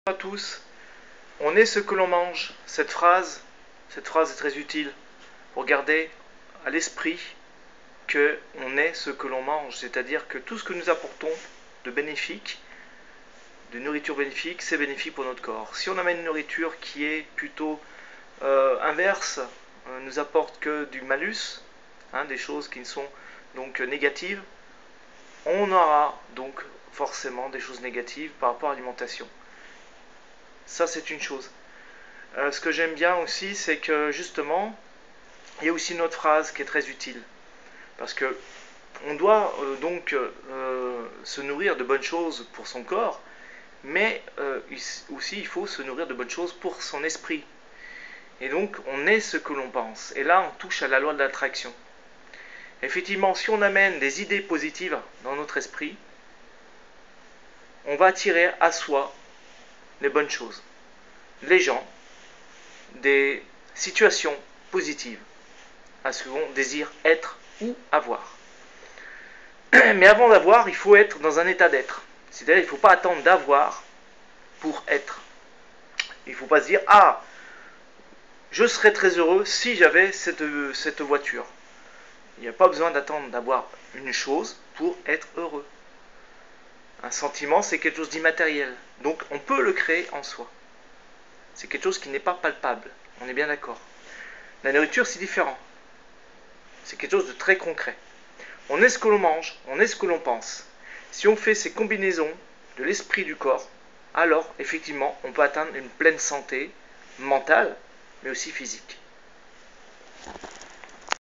Bonjour à tous, on est ce que l'on mange. Cette phrase est très utile pour garder à l'esprit que on est ce que l'on mange, c'est-à-dire que tout ce que nous apportons de bénéfique, de nourriture bénéfique, c'est bénéfique pour notre corps. Si on amène une nourriture qui est plutôt inverse, nous apporte que du malus, des choses qui sont donc négatives, on aura donc forcément des choses négatives par rapport à l'alimentation. Ça, c'est une chose. Ce que j'aime bien aussi, c'est que justement, il y a aussi une autre phrase qui est très utile. Parce que on doit se nourrir de bonnes choses pour son corps, mais aussi il faut se nourrir de bonnes choses pour son esprit. Et donc, on est ce que l'on pense. Et là, on touche à la loi de l'attraction. Effectivement, si on amène des idées positives dans notre esprit, on va attirer à soi les bonnes choses, les gens, des situations positives à ce qu'on désire être ou avoir. Mais avant d'avoir, il faut être dans un état d'être. C'est-à-dire qu'il ne faut pas attendre d'avoir pour être. Il ne faut pas se dire « Ah, je serais très heureux si j'avais cette voiture ». Il n'y a pas besoin d'attendre d'avoir une chose pour être heureux. Un sentiment, c'est quelque chose d'immatériel. Donc on peut le créer en soi. C'est quelque chose qui n'est pas palpable. On est bien d'accord. La nourriture, c'est différent. C'est quelque chose de très concret. On est ce que l'on mange, on est ce que l'on pense. Si on fait ces combinaisons de l'esprit et du corps, alors effectivement on peut atteindre une pleine santé mentale, mais aussi physique.